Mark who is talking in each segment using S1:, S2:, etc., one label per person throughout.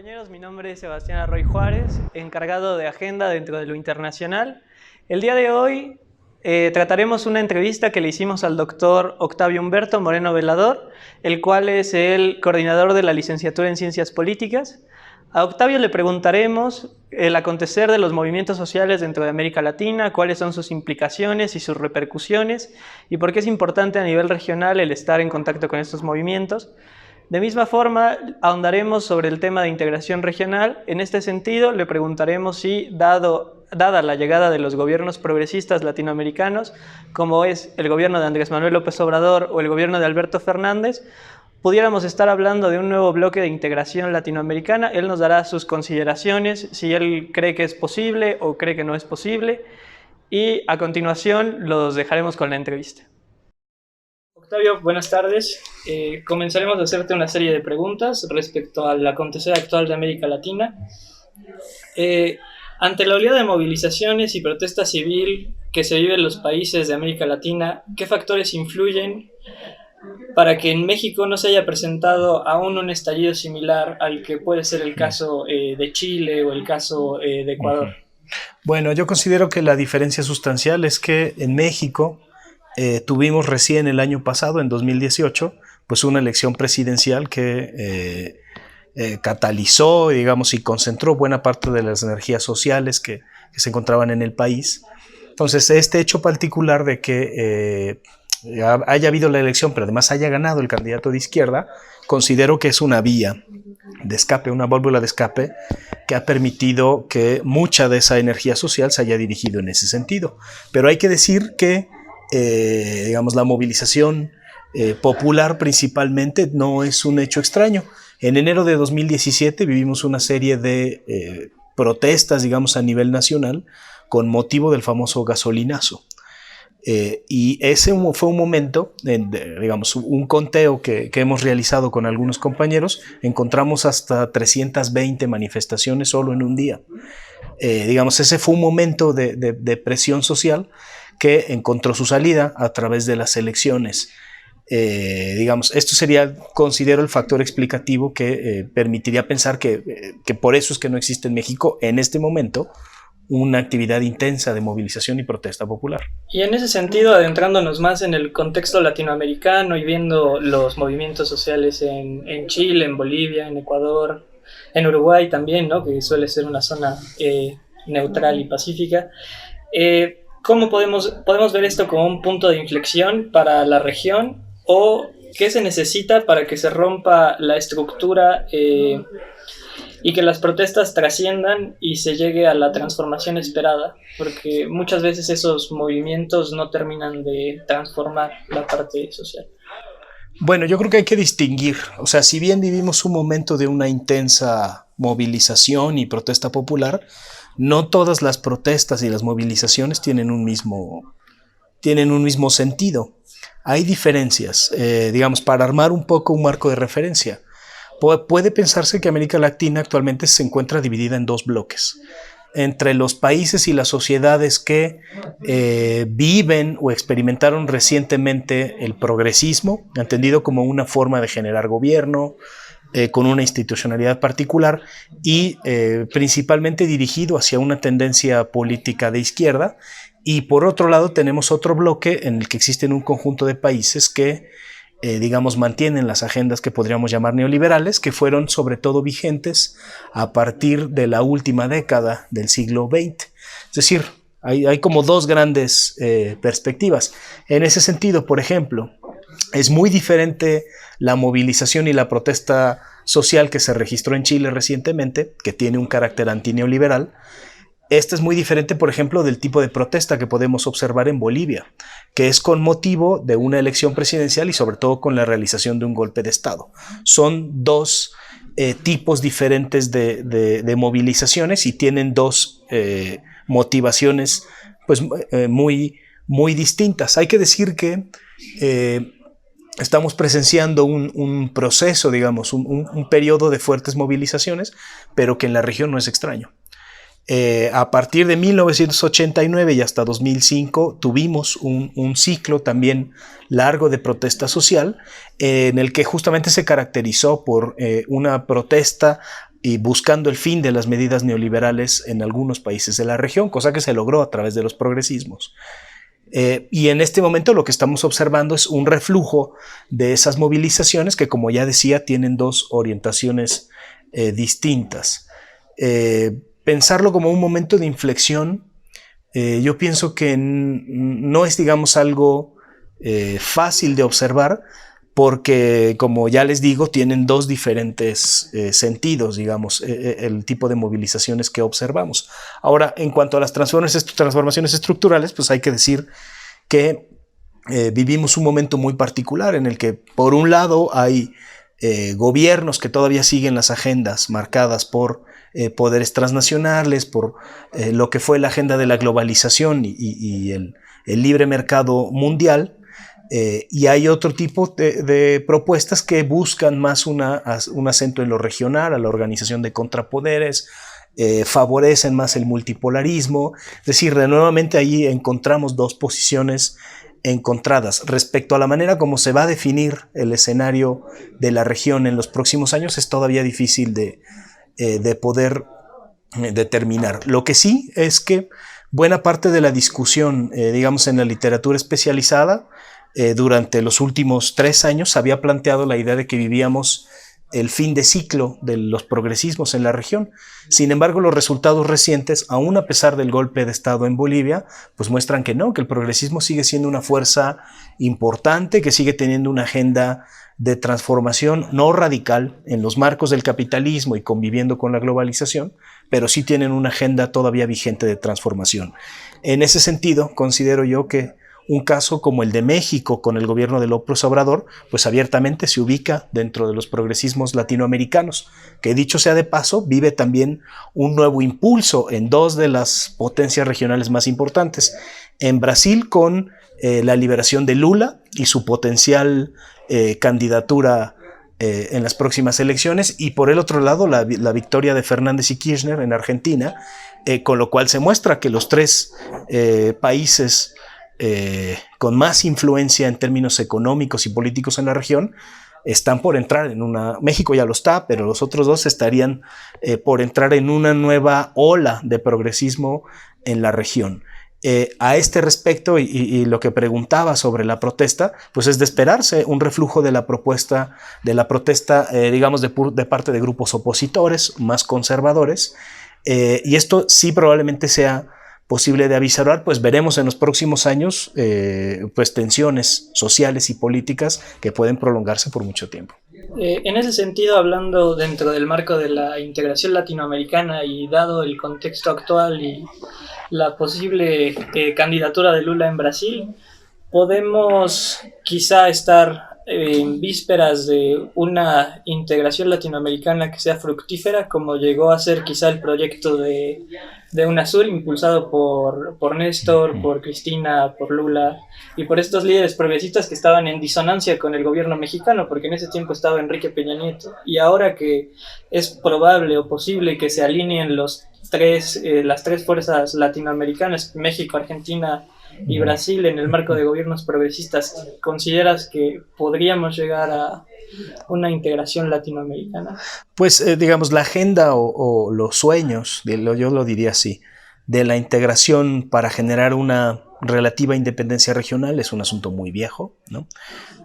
S1: Compañeros, mi nombre es Sebastián Arroy Juárez, encargado de agenda dentro de lo internacional. El día de hoy trataremos una entrevista que le hicimos al doctor Octavio Humberto Moreno Velador, el cual es el coordinador de la licenciatura en Ciencias Políticas. A Octavio le preguntaremos el acontecer de los movimientos sociales dentro de América Latina, cuáles son sus implicaciones y sus repercusiones, y por qué es importante a nivel regional el estar en contacto con estos movimientos. De misma forma, ahondaremos sobre el tema de integración regional. En este sentido, le preguntaremos si, dada la llegada de los gobiernos progresistas latinoamericanos, como es el gobierno de Andrés Manuel López Obrador o el gobierno de Alberto Fernández, pudiéramos estar hablando de un nuevo bloque de integración latinoamericana. Él nos dará sus consideraciones, si él cree que es posible o cree que no es posible, y a continuación los dejaremos con la entrevista. Octavio, buenas tardes. Comenzaremos a hacerte una serie de preguntas respecto al acontecer actual de América Latina. Ante la oleada de movilizaciones y protesta civil que se vive en los países de América Latina, ¿qué factores influyen para que en México no se haya presentado aún un estallido similar al que puede ser el caso de Chile o el caso de Ecuador?
S2: Bueno, yo considero que la diferencia sustancial es que en México tuvimos recién el año pasado, en 2018, pues una elección presidencial que catalizó, digamos, y concentró buena parte de las energías sociales que se encontraban en el país. Entonces, este hecho particular de que haya habido la elección, pero además haya ganado el candidato de izquierda, considero que es una vía de escape, una válvula de escape que ha permitido que mucha de esa energía social se haya dirigido en ese sentido. Pero hay que decir que digamos, la movilización popular principalmente no es un hecho extraño. En enero de 2017 vivimos una serie de protestas, digamos, a nivel nacional con motivo del famoso gasolinazo. Y ese fue un momento, digamos, un conteo que hemos realizado con algunos compañeros, encontramos hasta 320 manifestaciones solo en un día. Digamos, ese fue un momento de presión social que encontró su salida a través de las elecciones. Digamos, esto sería, considero, el factor explicativo que permitiría pensar que por eso es que no existe en México en este momento una actividad intensa de movilización y protesta popular.
S1: Y en ese sentido, adentrándonos más en el contexto latinoamericano y viendo los movimientos sociales en Chile, en Bolivia, en Ecuador, en Uruguay también, ¿no?, que suele ser una zona neutral y pacífica, ¿cómo podemos ver esto como un punto de inflexión para la región? ¿O qué se necesita para que se rompa la estructura y que las protestas trasciendan y se llegue a la transformación esperada? Porque muchas veces esos movimientos no terminan de transformar la parte social.
S2: Bueno, yo creo que hay que distinguir. O sea, si bien vivimos un momento de una intensa movilización y protesta popular, no todas las protestas y las movilizaciones tienen un mismo sentido. Hay diferencias, digamos, para armar un poco un marco de referencia. Puede pensarse que América Latina actualmente se encuentra dividida en dos bloques. Entre los países y las sociedades que viven o experimentaron recientemente el progresismo, entendido como una forma de generar gobierno, con una institucionalidad particular y principalmente dirigido hacia una tendencia política de izquierda. Y por otro lado tenemos otro bloque en el que existen un conjunto de países que digamos, mantienen las agendas que podríamos llamar neoliberales, que fueron sobre todo vigentes a partir de la última década del siglo XX. Es decir, hay como dos grandes perspectivas. En ese sentido, por ejemplo, es muy diferente la movilización y la protesta social que se registró en Chile recientemente, que tiene un carácter antineoliberal. Esta es muy diferente, por ejemplo, del tipo de protesta que podemos observar en Bolivia, que es con motivo de una elección presidencial y sobre todo con la realización de un golpe de Estado. Son dos tipos diferentes de movilizaciones y tienen dos motivaciones pues, muy distintas. Hay que decir que estamos presenciando un proceso, digamos, un periodo de fuertes movilizaciones, pero que en la región no es extraño. A partir de 1989 y hasta 2005 tuvimos un ciclo también largo de protesta social en el que justamente se caracterizó por una protesta y buscando el fin de las medidas neoliberales en algunos países de la región, cosa que se logró a través de los progresismos. Y en este momento lo que estamos observando es un reflujo de esas movilizaciones que, como ya decía, tienen dos orientaciones distintas. Pensarlo como un momento de inflexión, yo pienso que no es, digamos, algo fácil de observar, porque, como ya les digo, tienen dos diferentes sentidos, digamos, el tipo de movilizaciones que observamos. Ahora, en cuanto a las transformaciones estructurales, pues hay que decir que vivimos un momento muy particular en el que, por un lado, hay gobiernos que todavía siguen las agendas marcadas por poderes transnacionales, por lo que fue la agenda de la globalización y el libre mercado mundial. Y hay otro tipo de propuestas que buscan más un acento en lo regional, a la organización de contrapoderes, favorecen más el multipolarismo. Es decir, nuevamente ahí encontramos dos posiciones encontradas. Respecto a la manera como se va a definir el escenario de la región en los próximos años, es todavía difícil de poder determinar. Lo que sí es que buena parte de la discusión, digamos, en la literatura especializada, durante los últimos 3 años había planteado la idea de que vivíamos el fin de ciclo de los progresismos en la región. Sin embargo, los resultados recientes, aún a pesar del golpe de Estado en Bolivia, pues muestran que no, que el progresismo sigue siendo una fuerza importante, que sigue teniendo una agenda de transformación no radical en los marcos del capitalismo y conviviendo con la globalización, pero sí tienen una agenda todavía vigente de transformación. En ese sentido, considero yo que un caso como el de México con el gobierno de López Obrador, pues abiertamente se ubica dentro de los progresismos latinoamericanos, que, dicho sea de paso, vive también un nuevo impulso en dos de las potencias regionales más importantes. En Brasil, con la liberación de Lula y su potencial candidatura en las próximas elecciones, y por el otro lado la victoria de Fernández y Kirchner en Argentina, con lo cual se muestra que los tres países con más influencia en términos económicos y políticos en la región están por entrar en una... México ya lo está, pero los otros dos estarían por entrar en una nueva ola de progresismo en la región. A este respecto, y lo que preguntaba sobre la protesta, pues es de esperarse un reflujo de la protesta, digamos, de parte de grupos opositores más conservadores, y esto sí probablemente sea posible de avisorar, pues veremos en los próximos años pues tensiones sociales y políticas que pueden prolongarse por mucho tiempo.
S1: En ese sentido, hablando dentro del marco de la integración latinoamericana y dado el contexto actual y la posible candidatura de Lula en Brasil, podemos quizá estar en vísperas de una integración latinoamericana que sea fructífera, como llegó a ser quizá el proyecto de UNASUR, impulsado por Néstor, por Cristina, por Lula y por estos líderes progresistas que estaban en disonancia con el gobierno mexicano, porque en ese tiempo estaba Enrique Peña Nieto. Y ahora que es probable o posible que se alineen las tres fuerzas latinoamericanas, México, Argentina y Brasil, en el marco de gobiernos progresistas, ¿consideras que podríamos llegar a una integración latinoamericana?
S2: Pues digamos, la agenda o los sueños, yo lo diría así, de la integración para generar una relativa independencia regional es un asunto muy viejo, ¿no?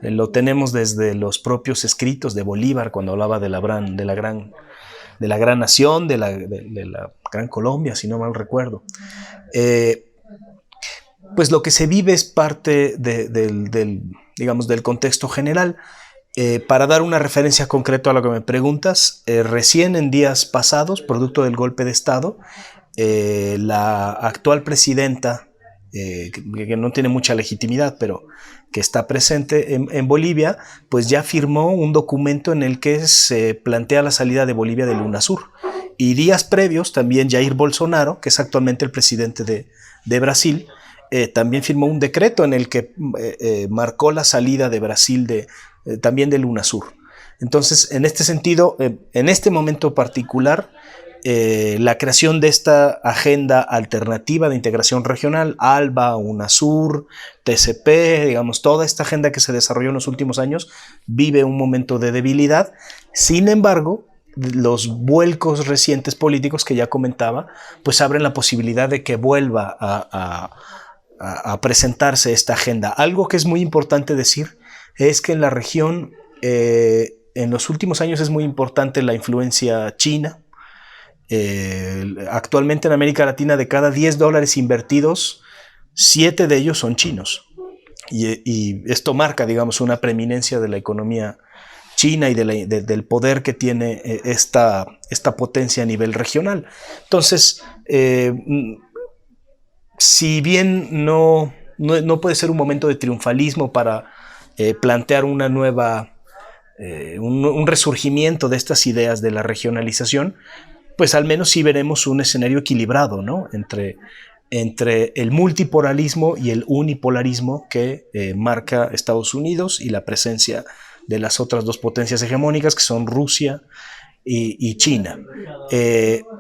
S2: Lo tenemos desde los propios escritos de Bolívar, cuando hablaba de la gran nación, de la gran Colombia, si no mal recuerdo. Pues lo que se vive es parte del contexto general. Para dar una referencia concreta a lo que me preguntas, recién en días pasados, producto del golpe de Estado, la actual presidenta, que no tiene mucha legitimidad, pero que está presente en Bolivia, pues ya firmó un documento en el que se plantea la salida de Bolivia del UNASUR. Y días previos, también Jair Bolsonaro, que es actualmente el presidente de Brasil, también firmó un decreto en el que marcó la salida de Brasil también del UNASUR. Entonces, en este sentido, en este momento particular, la creación de esta agenda alternativa de integración regional, ALBA, UNASUR, TCP, digamos, toda esta agenda que se desarrolló en los últimos años, vive un momento de debilidad. Sin embargo, los vuelcos recientes políticos que ya comentaba, pues abren la posibilidad de que vuelva a presentarse esta agenda. Algo que es muy importante decir es que en la región, en los últimos años es muy importante la influencia china. Actualmente en América Latina, de cada $10 invertidos, 7 de ellos son chinos. Y esto marca, digamos, una preeminencia de la economía china y del poder que tiene esta potencia a nivel regional. Entonces, si bien no puede ser un momento de triunfalismo para plantear una nueva, un resurgimiento de estas ideas de la regionalización, pues al menos sí veremos un escenario equilibrado, ¿no? entre el multipolarismo y el unipolarismo que marca Estados Unidos y la presencia de las otras dos potencias hegemónicas, que son Rusia y China.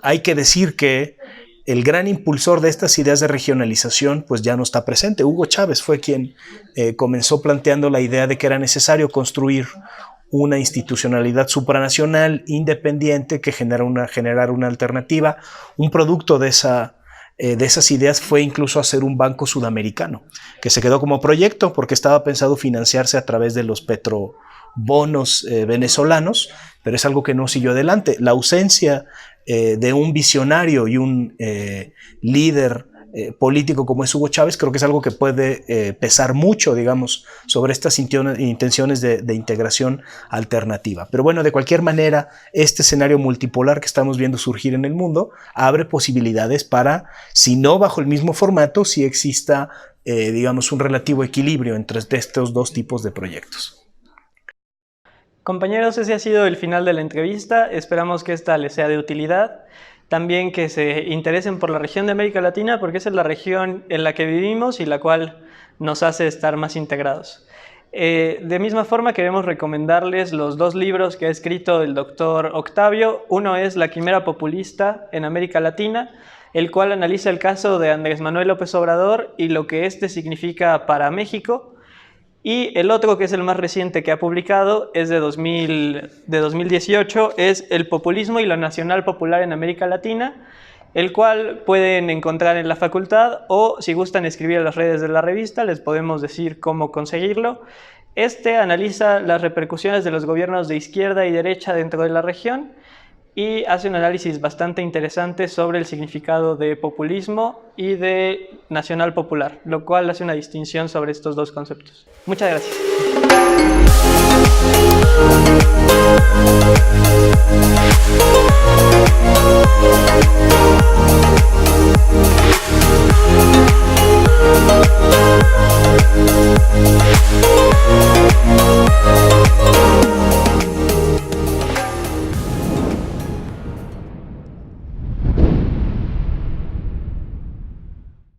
S2: Hay que decir que el gran impulsor de estas ideas de regionalización pues ya no está presente. Hugo Chávez fue quien comenzó planteando la idea de que era necesario construir una institucionalidad supranacional independiente que generara una alternativa. Un producto de esas ideas fue incluso hacer un banco sudamericano, que se quedó como proyecto porque estaba pensado financiarse a través de los petrobonos venezolanos, pero es algo que no siguió adelante. La ausencia de un visionario y un líder político como es Hugo Chávez, creo que es algo que puede pesar mucho, digamos, sobre estas intenciones de integración alternativa. Pero bueno, de cualquier manera, este escenario multipolar que estamos viendo surgir en el mundo abre posibilidades para, si no bajo el mismo formato, si exista, digamos, un relativo equilibrio entre estos dos tipos de proyectos.
S1: Compañeros, ese ha sido el final de la entrevista. Esperamos que esta les sea de utilidad. También que se interesen por la región de América Latina, porque esa es la región en la que vivimos y la cual nos hace estar más integrados. De misma forma, queremos recomendarles los 2 libros que ha escrito el doctor Octavio. Uno es La Quimera Populista en América Latina, el cual analiza el caso de Andrés Manuel López Obrador y lo que este significa para México. Y el otro, que es el más reciente que ha publicado, es de 2018, es El populismo y lo nacional popular en América Latina, el cual pueden encontrar en la facultad o, si gustan escribir a las redes de la revista, les podemos decir cómo conseguirlo. Este analiza las repercusiones de los gobiernos de izquierda y derecha dentro de la región y hace un análisis bastante interesante sobre el significado de populismo y de nacional popular, lo cual hace una distinción sobre estos 2 conceptos. Muchas gracias.